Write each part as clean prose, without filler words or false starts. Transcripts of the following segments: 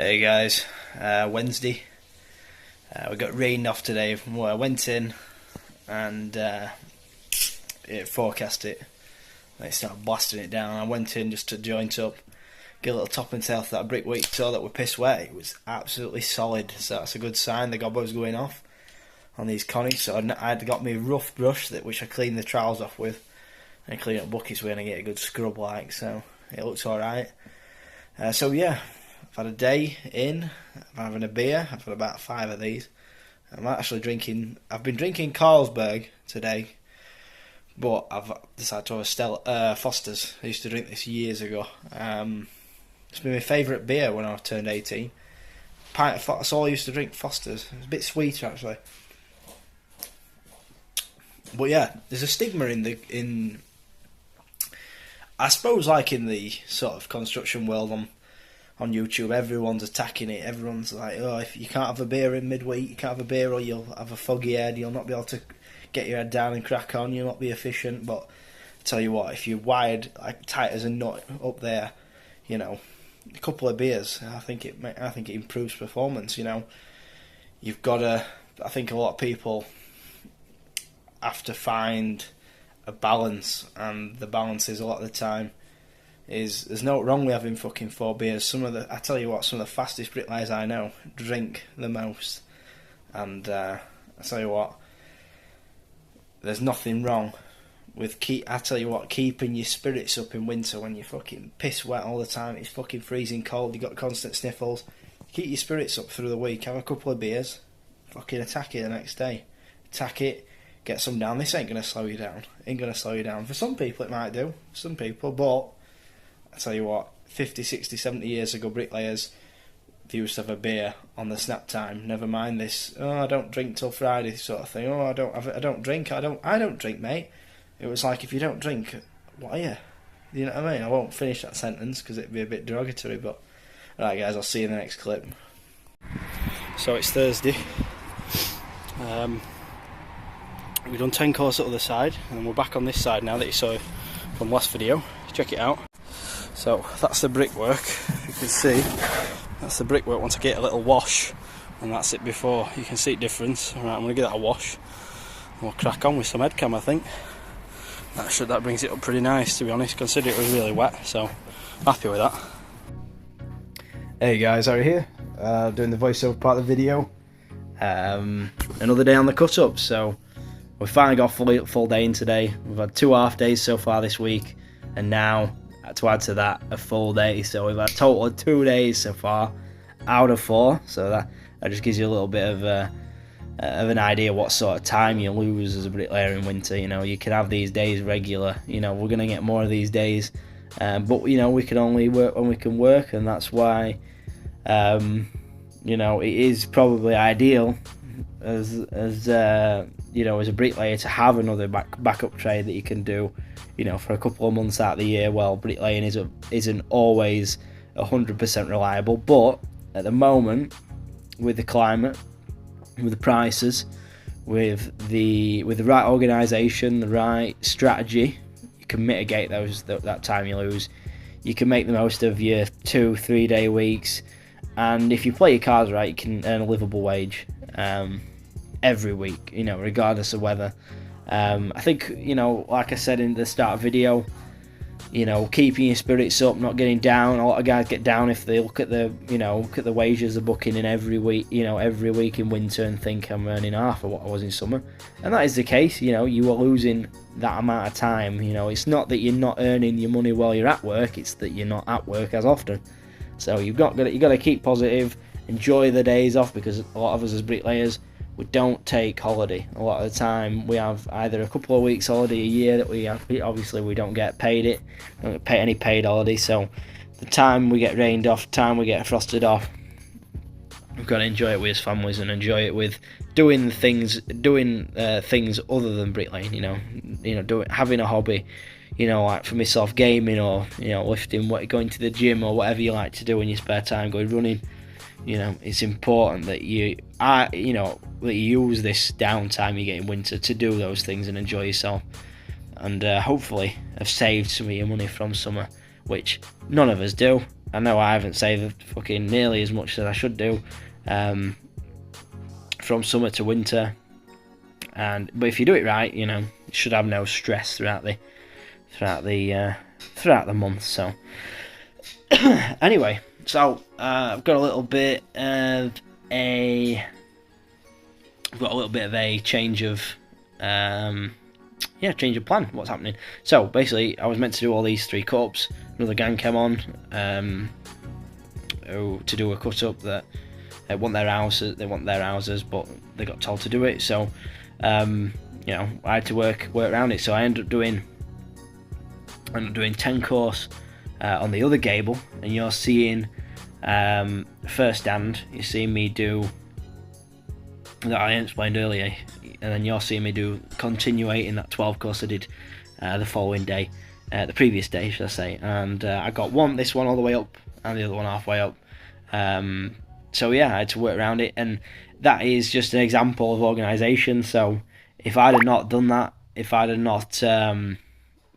Hey guys, Wednesday. We got rained off today. Well, I went in and it forecast it. They started blasting it down. I went in just to joint up, get a little top and tail for that brickwork. Saw that we're piss wet. It was absolutely solid, so that's a good sign. The gobbo's going off on these connies. So I had got me a rough brush which I cleaned the trowels off with, and clean up buckets with, and get a good scrub like. So it looks all right. So yeah. I've had a day in, I'm having a beer, I've had about 5 of these. I've been drinking Carlsberg today, but I've decided to have Foster's. I used to drink this years ago. It's been my favourite beer when I turned 18. That's all I used to drink, Foster's. It's a bit sweeter actually. But yeah, there's a stigma I suppose like in the sort of construction world on YouTube, everyone's attacking it. Everyone's like, oh, if you can't have a beer in midweek, you can't have a beer or you'll have a foggy head, you'll not be able to get your head down and crack on, you'll not be efficient. But I tell you what, if you're wired like tight as a nut up there, you know, a couple of beers, I think it improves performance. You know, you've got to. I think a lot of people have to find a balance, and the balance is a lot of the time there's no wrong with having fucking 4 beers. I tell you what, some of the fastest bricklayers I know drink the most, and I tell you what, there's nothing wrong with keeping your spirits up in winter when you're fucking piss wet all the time. It's fucking freezing cold. You got constant sniffles. Keep your spirits up through the week. Have a couple of beers. Fucking attack it the next day. Attack it. Get some down. This ain't gonna slow you down. Ain't gonna slow you down. For some people it might do. Some people, but I tell you what, 50, 60, 70 years ago, bricklayers, they used to have a beer on the snap time. Never mind this, oh, I don't drink till Friday sort of thing. Oh, I don't drink, mate. It was like, if you don't drink, what are you? You know what I mean? I won't finish that sentence because it'd be a bit derogatory, but alright guys, I'll see you in the next clip. So it's Thursday. We've done 10 course at the other side, and we're back on this side now that you saw from last video. Check it out. So that's the brickwork. You can see that's the brickwork once I get a little wash, and that's it before. You can see the difference. Alright, I'm going to give that a wash and we'll crack on with some head cam. I think that brings it up pretty nice, to be honest, considering it was really wet, so happy with that. Hey guys, Harry here, doing the voiceover part of the video. Another day on the cut up, so we finally got a full day in today. We've had 2 half days so far this week, and now to add to that a full day, so we've had a total of 2 days so far out of 4. So that just gives you a little bit of an idea what sort of time you lose as a bricklayer in winter. You know, you can have these days regular. You know, we're gonna get more of these days, but you know, we can only work when we can work, and that's why you know, it is probably ideal as you know, as a bricklayer to have another backup trade that you can do, you know, for a couple of months out of the year. Well, bricklaying isn't always 100% reliable, but at the moment, with the climate, with the prices, with the right organisation, the right strategy, you can mitigate that time you lose. You can make the most of your 2-3 day weeks, and if you play your cards right, you can earn a livable wage every week, you know, regardless of weather. I think, you know, like I said in the start of the video, you know, keeping your spirits up, not getting down. A lot of guys get down if they look at the wages they're booking in every week in winter and think I'm earning half of what I was in summer, and that is the case. You know, you are losing that amount of time. You know, it's not that you're not earning your money while you're at work, it's that you're not at work as often. So you've got to keep positive, enjoy the days off, because a lot of us as bricklayers, we don't take holiday. A lot of the time we have either a couple of weeks holiday a year that we don't get paid don't get any paid holiday. So the time we get rained off, time we get frosted off, we've got to enjoy it with his families and enjoy it with doing things other than bricklaying. You know, having a hobby. You know, like for myself, gaming, or you know, lifting, going to the gym, or whatever you like to do in your spare time, going running. You know, it's important that you use this downtime you get in winter to do those things and enjoy yourself, and hopefully have saved some of your money from summer, which none of us do. I know I haven't saved fucking nearly as much as I should do from summer to winter, but if you do it right, you should have no stress throughout the month. So anyway, so I've got a little bit of a change of change of plan. What's happening? So basically, I was meant to do all these 3 cut-ups. Another gang came on to do a cut-up that they want their houses, but they got told to do it. So I had to work around it. So I ended up doing 10 course on the other Gable, and you're seeing first stand. You're seeing me do that I explained earlier, and then you're seeing me continuating that 12 course I did the following day, the previous day, should I say. And I got this one all the way up, and the other one halfway up. So yeah, I had to work around it, and that is just an example of organisation. So if I'd have not done that, if I'd have not gone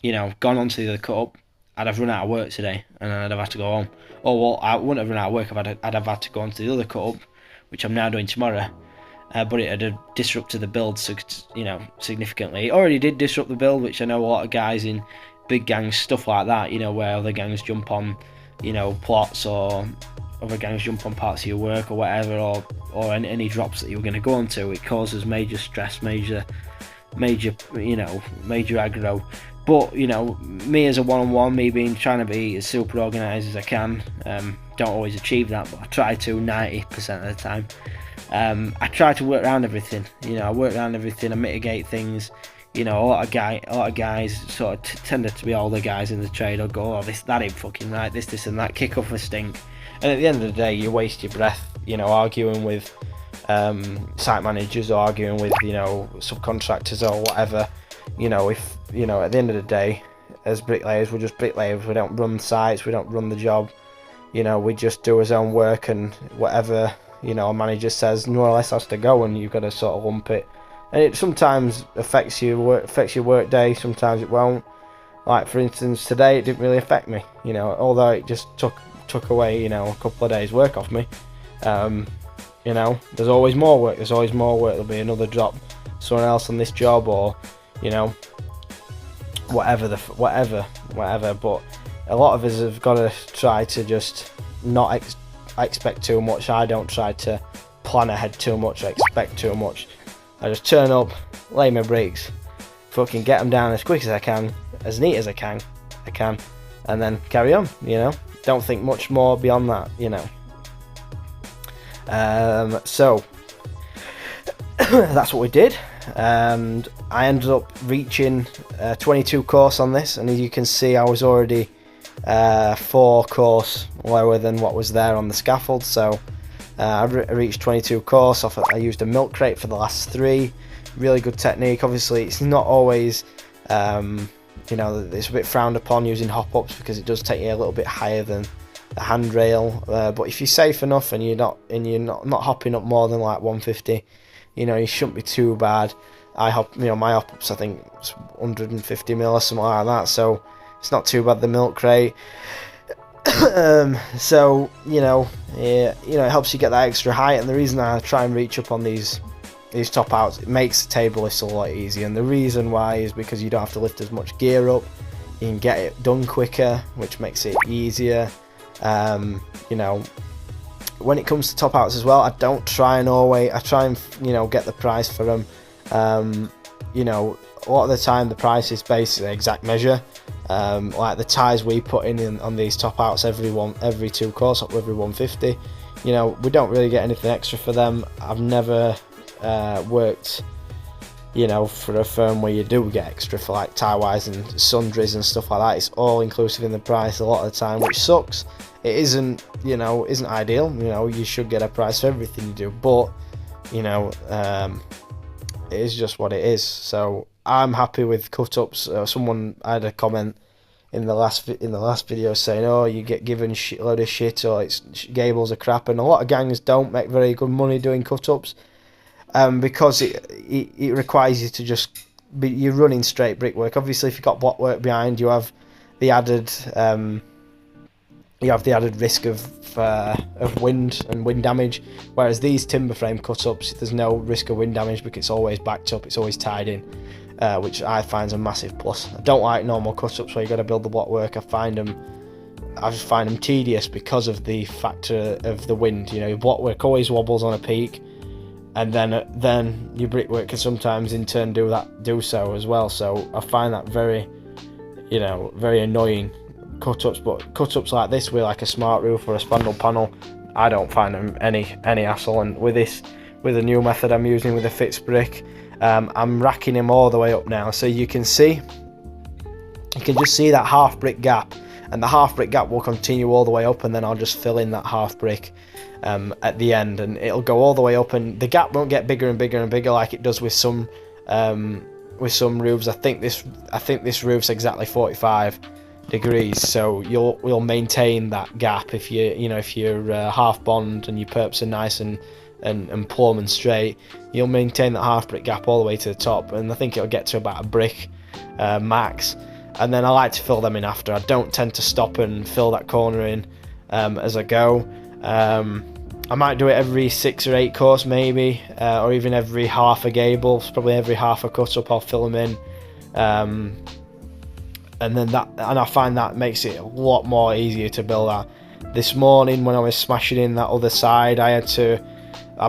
on to the other cut-up, I'd have run out of work today, and I'd have had to go home. Or well, I wouldn't have run out of work. I'd have had to go on to the other cut-up, which I'm now doing tomorrow. But it had disrupted the build, significantly. It already did disrupt the build, which I know a lot of guys in big gangs, stuff like that, where other gangs jump on, plots, or other gangs jump on parts of your work or whatever, or any drops that you were going to go onto. It causes major stress, major aggro. But me as a one-on-one, me trying to be as super organised as I can, don't always achieve that, but I try to 90% of the time. I try to work around everything. I work around everything. I mitigate things. A lot of guys sort of tended to be older guys in the trade. Or go, that ain't fucking right. This and that. Kick up a stink. And at the end of the day, you waste your breath. Arguing with site managers, or arguing with subcontractors or whatever. If at the end of the day, as bricklayers, we're just bricklayers. We don't run sites. We don't run the job. We just do his own work, and whatever a manager says more or less has to go, and you've got to sort of lump it. And it sometimes affects your work day, sometimes it won't. Like for instance, today it didn't really affect me, although it just took away, a couple of days work off me. There's always more work, there'll be another drop, someone else on this job, or, whatever, but a lot of us have got to try to just not expect too much. I don't try to plan ahead too much, I expect too much. I just turn up, lay my bricks, fucking get them down as quick as I can, as neat as I can, and then carry on, Don't think much more beyond that, So, that's what we did, and I ended up reaching 22 course on this, and as you can see, I was already 4 course lower than what was there on the scaffold. So I reached 22 course off. I used a milk crate for the last 3. Really good technique. Obviously, it's not always, it's a bit frowned upon using hop-ups, because it does take you a little bit higher than the handrail. But if you're safe enough and you're not hopping up more than like 150, you shouldn't be too bad. My hop-ups, I think it's 150 mil or something like that. So it's not too bad, the milk crate. So it helps you get that extra height, and the reason I try and reach up on these top outs, it makes the table lifts a lot easier, and the reason why is because you don't have to lift as much gear up, you can get it done quicker, which makes it easier. When it comes to top outs as well, I try and get the price for them. A lot of the time the price is basically exact measure. Like the ties we put in on these top outs every 2 course up every 150. We don't really get anything extra for them. I've never worked for a firm where you do get extra for like tie wires and sundries and stuff like that. It's all inclusive in the price a lot of the time, which sucks. It isn't ideal. You should get a price for everything you do, but it is just what it is. So I'm happy with cut-ups. Someone had a comment in the last video saying, "Oh, you get given a load of shit, or Gables are crap," and a lot of gangs don't make very good money doing cut-ups, because it requires you to just you're running straight brickwork. Obviously, if you've got block work behind, you have the added you have the added risk of wind and wind damage, whereas these timber frame cut-ups, there's no risk of wind damage because it's always backed up, it's always tied in, which I find is a massive plus. I don't like normal cut-ups where you got to build the blockwork. I just find them tedious because of the factor of the wind. You know, your blockwork always wobbles on a peak, and then your brickwork can sometimes in turn do so as well. So I find that very annoying. Cut-ups, but cut-ups like this with like a smart roof or a spandrel panel, I don't find them any hassle. And with a new method I'm using with a fixed brick, I'm racking him all the way up now, so you can just see that half brick gap, and the half brick gap will continue all the way up, and then I'll just fill in that half brick at the end, and it'll go all the way up, and the gap won't get bigger and bigger and bigger like it does with some roofs. I think this roof's exactly 45 degrees, so you'll maintain that gap if you're half bond and your perps are nice and plumb and straight. You'll maintain that half brick gap all the way to the top, and I think it'll get to about a brick max, and then I like to fill them in after. I don't tend to stop and fill that corner in as I go. I might do it every 6 or 8 course maybe, or even every half a gable. Probably every half a cut up I'll fill them in. And I find that makes it a lot more easier to build that. This morning when I was smashing in that other side, I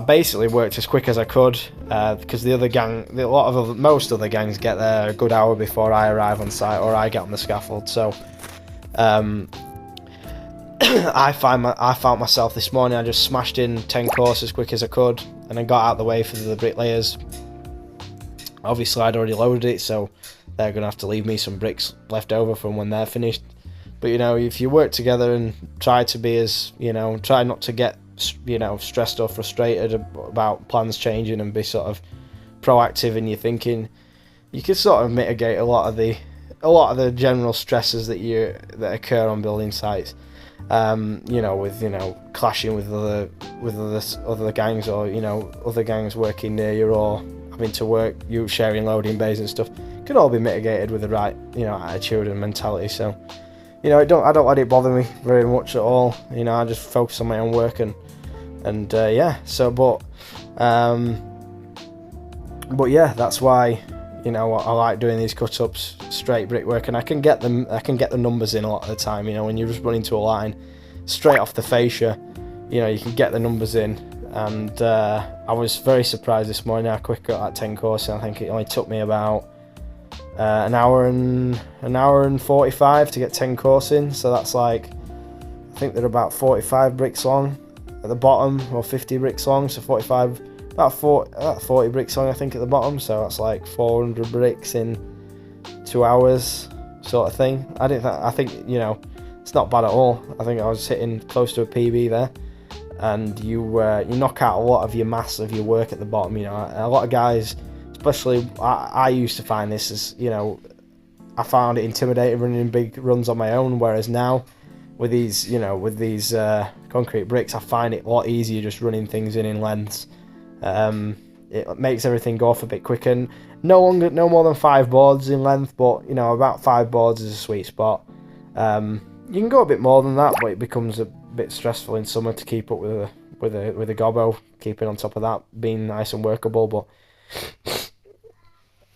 basically worked as quick as I could, because most other gangs get there a good hour before I arrive on site or I get on the scaffold. So I found myself this morning, I just smashed in 10 courses as quick as I could, and then got out of the way for the bricklayers. Obviously I'd already loaded it, so they're going to have to leave me some bricks left over from when they're finished. But if you work together and try to be try not to get stressed or frustrated about plans changing, and be sort of proactive in your thinking, you can sort of mitigate a lot of the general stresses that occur on building sites. With clashing with other gangs, or other gangs working near you, or having to work, you sharing loading bays and stuff, could all be mitigated with the right attitude and mentality. So I don't let it bother me very much at all. I just focus on my own work and yeah. So but yeah, that's why I like doing these cut-ups, straight brickwork, and I can get the numbers in a lot of the time. When you just run into a line straight off the fascia, you can get the numbers in. And I was very surprised this morning how quick I got that 10 course. I think it only took me about an hour and 45 to get 10 course in. So that's like, I think they're about 45 bricks long at the bottom, or 50 bricks long. So 45, about 40 bricks long I think at the bottom. So that's like 400 bricks in 2 hours, sort of thing. I think it's not bad at all. I think I was hitting close to a PB there. And you knock out a lot of your mass of your work at the bottom. A lot of guys, especially I used to find this as I found it intimidating running big runs on my own, whereas now with these concrete bricks, I find it a lot easier just running things in lengths. It makes everything go off a bit quicker. No more than 5 boards in length, but about 5 boards is a sweet spot. You can go a bit more than that, but it becomes a bit stressful in summer to keep up with a gobbo, keeping on top of that, being nice and workable. But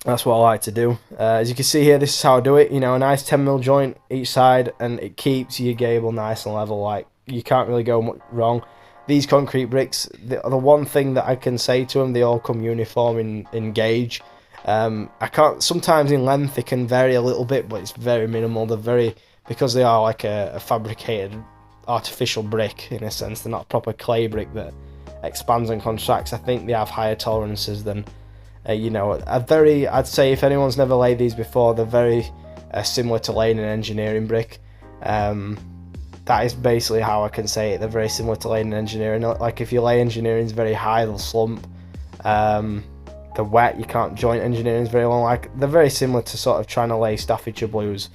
that's what I like to do. As you can see here, this is how I do it. A nice 10mm joint each side, and it keeps your gable nice and level. Like, you can't really go much wrong. These concrete bricks, the one thing that I can say to them, they all come uniform in gauge. I can't. Sometimes in length they can vary a little bit, but it's very minimal. Because they are like a fabricated artificial brick in a sense. They're not a proper clay brick that expands and contracts. I think they have higher tolerances than I'd say if anyone's never laid these before, they're very similar to laying an engineering brick. That is basically how I can say it. They're very similar to laying an engineering. Like if you lay engineering's very high, they'll slump. They're wet, you can't joint engineering's very long. Like they're very similar to sort of trying to lay Staffordshire blues,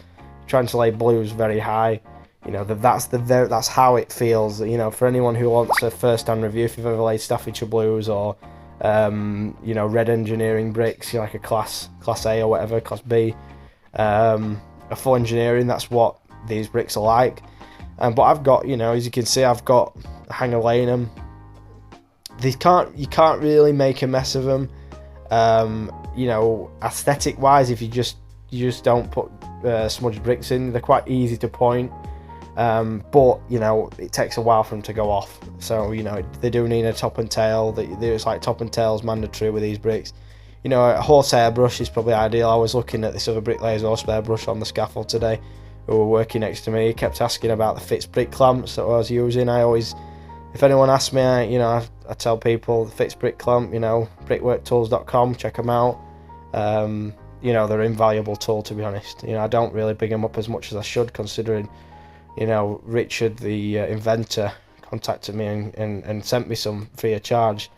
trying to lay blues very high. That's how it feels. For anyone who wants a first-hand review, if you've ever laid Staffordshire blues or red engineering bricks, like a class A or whatever, class B, a full engineering, that's what these bricks are like. But I've got, you know, as you can see, I've got a hanger laying them. You can't really make a mess of them. You know, aesthetic wise, if you just don't put smudged bricks in, they're quite easy to point. But you know, it takes a while for them to go off. So you know, they do need a top and tail. There's like top and tails mandatory with these bricks. You know, a horsehair brush is probably ideal. I was looking at this other bricklayer's horsehair brush on the scaffold today, who were working next to me. He kept asking about the Fitz brick clamps that I was using. I always, if anyone asks me, I tell people the Fitz brick clamp, you know, brickworktools.com, check them out. You know, they're an invaluable tool, to be honest. You know, I don't really big them up as much as I should, considering, you know, Richard, the inventor, contacted me and sent me some free of charge.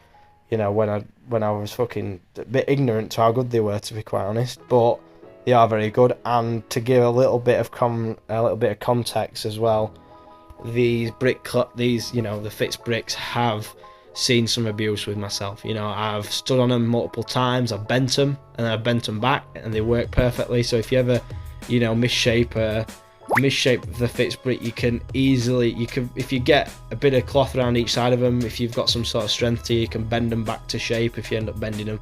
You know, when I was fucking a bit ignorant to how good they were, to be quite honest. But they are very good. And to give a little bit of context as well, these you know, the Fitz bricks have seen some abuse with myself. You know, I've stood on them multiple times. I've bent them and I've bent them back, and they work perfectly. So if you ever, you know, misshape the Fitz brick, you can if you get a bit of cloth around each side of them, if you've got some sort of strength to you can bend them back to shape if you end up bending them,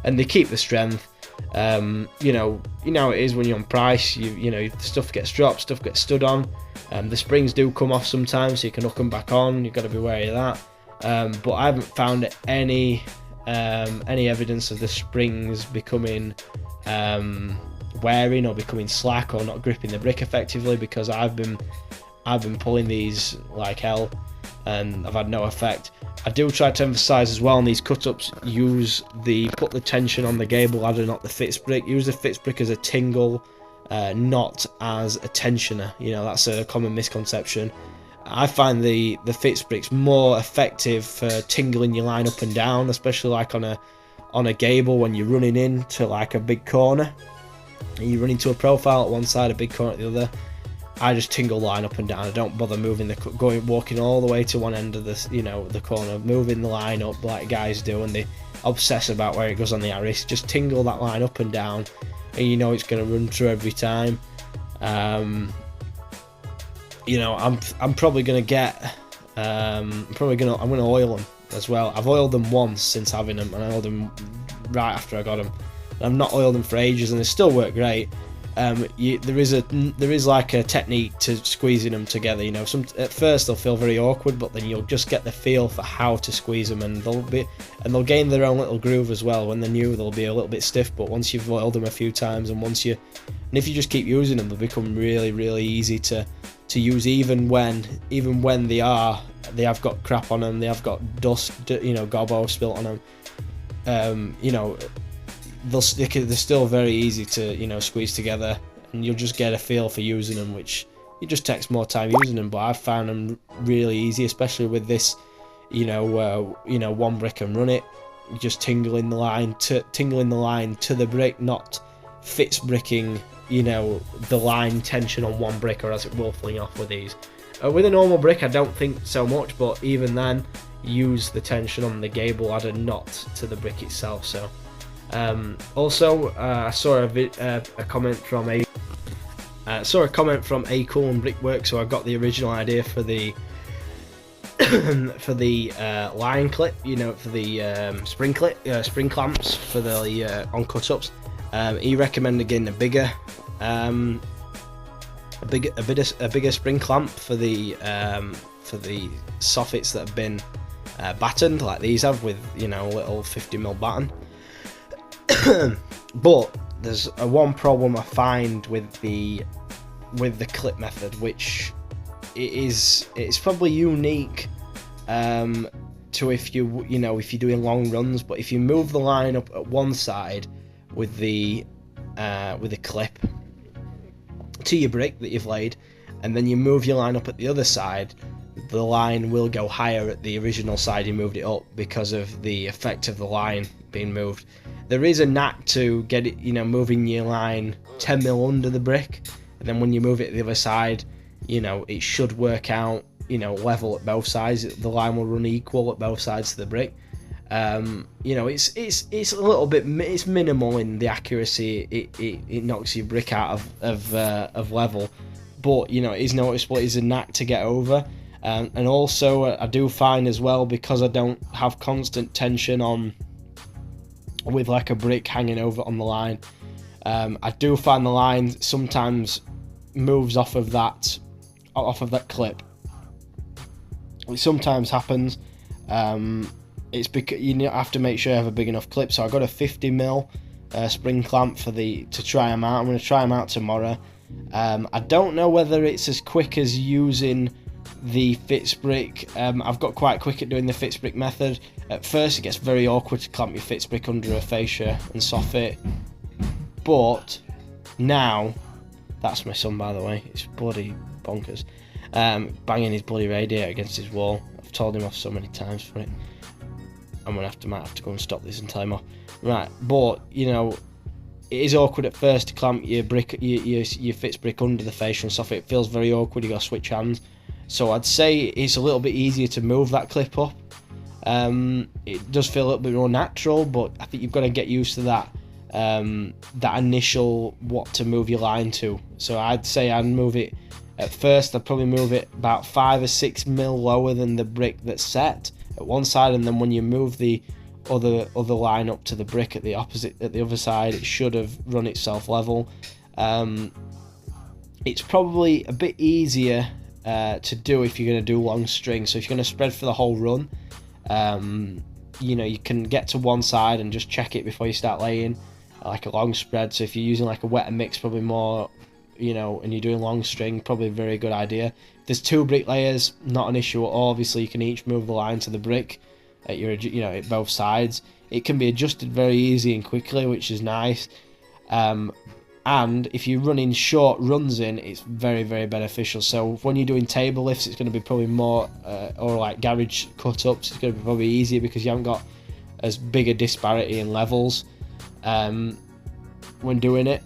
and they keep the strength. You know how it is when you're on price. You know, stuff gets dropped, stuff gets stood on. The springs do come off sometimes, so you can hook them back on. You've got to be wary of that. But I haven't found any evidence of the springs becoming wearing or becoming slack or not gripping the brick effectively, because I've been pulling these like hell and I've had no effect. I do try to emphasise as well on these cut-ups, put the tension on the Gable ladder, not the Fitz brick. Use the Fitz brick as a tingle, not as a tensioner. You know, that's a common misconception. I find the Fitz bricks more effective for tingling your line up and down, especially like on a Gable when you're running into like a big corner. You run into a profile at one side, a big corner at the other. I just tingle line up and down. I don't bother walking all the way to one end of the corner, moving the line up like guys do, and they obsess about where it goes on the arris. Just tingle that line up and down, and you know it's going to run through every time. You know, I'm probably going to get. I'm going to oil them as well. I've oiled them once since having them, and I oiled them right after I got them. I've not oiled them for ages, and they still work great. There is like a technique to squeezing them together. You know, at first they'll feel very awkward, but then you'll just get the feel for how to squeeze them, and they'll gain their own little groove as well. When they're new, they'll be a little bit stiff, but once you've oiled them a few times, and if you just keep using them, they'll become really, really easy to use, even when they have got crap on them, they have got dust, you know, gobbo spilt on them. You know, they're still very easy to, you know, squeeze together, and you'll just get a feel for using them, which it just takes more time using them. But I've found them really easy, especially with this, you know, one brick and run it. Just tingling the line to the brick, not Fitz bricking, you know, the line tension on one brick, or else it will fling off with these. With a normal brick, I don't think so much, but even then, use the tension on the Gable ladder, not to the brick itself. So. Also, I saw a comment from a Cool and Brickwork, so I got the original idea for the line clip, you know, for the spring clamps for the on cut-ups. He recommended getting a bigger spring clamp for the soffits that have been battened, like these have, with, you know, a little 50mm batten. But there's one problem I find with the clip method, which it's probably unique to if you're doing long runs. But if you move the line up at one side with the clip to your brick that you've laid, and then you move your line up at the other side, the line will go higher at the original side you moved it up, because of the effect of the line being moved. There is a knack to get it, you know, moving your line 10mm under the brick, and then when you move it to the other side, you know, it should work out, you know, level at both sides. The line will run equal at both sides of the brick. You know, it's a little bit, it's minimal in the accuracy. It knocks your brick out of level, but you know, it is noticeable. It is a knack to get over. And also I do find as well, because I don't have constant tension on with like a brick hanging over on the line, I do find the line sometimes moves off of that clip. It sometimes happens. It's because you have to make sure you have a big enough clip. So I got a 50mm spring clamp to try them out. I'm going to try them out tomorrow. I don't know whether it's as quick as using the fix brick. I've got quite quick at doing the fix brick method. At first it gets very awkward to clamp your fix brick under a fascia and soffit, but now, that's my son by the way, it's bloody bonkers, banging his bloody radiator against his wall. I've told him off so many times for it. I'm gonna might have to go and stop this and tell him off. Right, but you know, it is awkward at first to clamp your brick, your fix brick under the fascia and soffit. It feels very awkward. You got to switch hands. So I'd say it's a little bit easier to move that clip up. It does feel a little bit more natural, but I think you've got to get used to that that initial what to move your line to. So I'd say I'd move it at first. I'd probably move it about 5 or 6 mil lower than the brick that's set at one side, and then when you move the other line up to the brick at the other side, it should have run itself level. It's probably a bit easier to do if you're going to do long string. So if you're going to spread for the whole run, you know, you can get to one side and just check it before you start laying, like a long spread. So if you're using like a wetter mix, probably more, you know, and you're doing long string, probably a very good idea. If there's 2 brick layers, not an issue at all. Obviously you can each move the line to the brick at your, you know, at both sides. It can be adjusted very easy and quickly, which is nice. And if you're running short runs in, it's very, very beneficial. So when you're doing table lifts, it's going to be probably more, or like garage cut-ups, it's going to be probably easier because you haven't got as big a disparity in levels when doing it.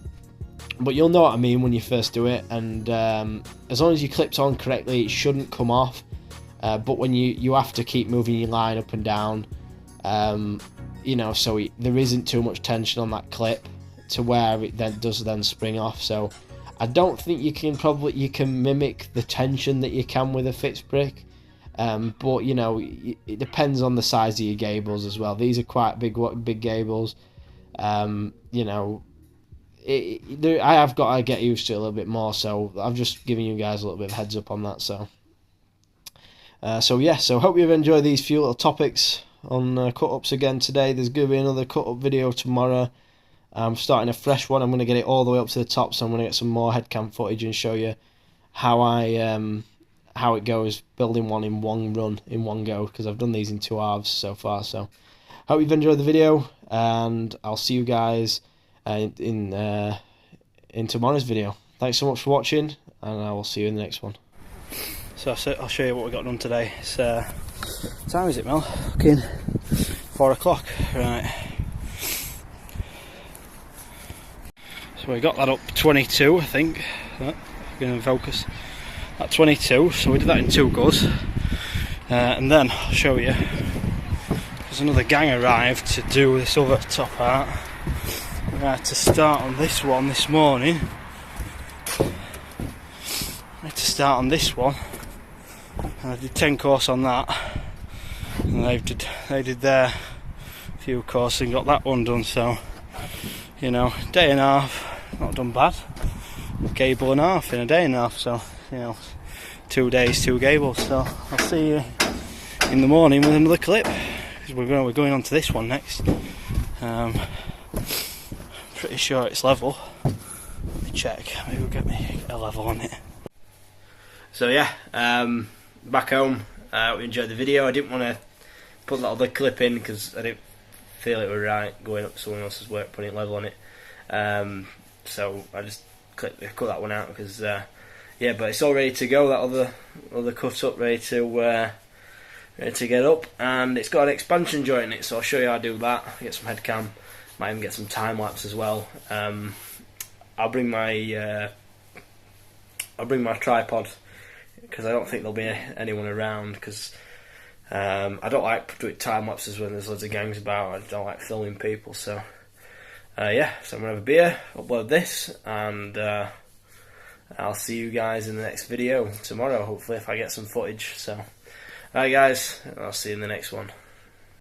But you'll know what I mean when you first do it, and as long as you clipped on correctly, it shouldn't come off. But when you have to keep moving your line up and down, you know, so there isn't too much tension on that clip to where it then spring off. So I don't think you can mimic the tension that you can with a fix brick, but you know, it depends on the size of your gables as well. These are quite big gables. You know, I have got to get used to it a little bit more, so I'm just giving you guys a little bit of heads up on that. So yeah, so hope you've enjoyed these few little topics on cut-ups again today. There's going to be another cut-up video tomorrow. I'm starting a fresh one. I'm going to get it all the way up to the top, so I'm going to get some more headcam footage and show you how how it goes building one in one run, in one go, because I've done these in 2 halves so far. So hope you've enjoyed the video, and I'll see you guys in tomorrow's video. Thanks so much for watching, and I will see you in the next one. So I'll show you what we got done today. It's what time is it, Mel? Fucking 4 o'clock, right? So we got that up 22, I think. Going to focus at 22. So we did that in 2 goes, and then I'll show you. There's another gang arrived to do this other top part. We had to start on this one this morning. I had to start on this one, and I did 10 course on that, and they did their few course and got that one done. So, you know, day and a half. Not done bad. Gable and a half in a day and a half, so you know, 2 days, 2 gables. So I'll see you in the morning with another clip, because we're going on to this one next. Pretty sure it's level. Let me check. Maybe we'll get me a level on it. So yeah, back home. We enjoyed the video. I didn't want to put that other clip in because I didn't feel it was right going up to someone else's work, putting level on it. So I just cut that one out because yeah, but it's all ready to go. That other cut up ready to get up, and it's got an expansion joint in it. So I'll show you how I do that. Get some head cam, might even get some time lapse as well. I'll bring my tripod because I don't think there'll be anyone around, because I don't like doing time lapses when there's loads of gangs about. I don't like filming people, so. Yeah, so I'm going to have a beer, upload this, and I'll see you guys in the next video tomorrow, hopefully, if I get some footage. So, alright guys, I'll see you in the next one.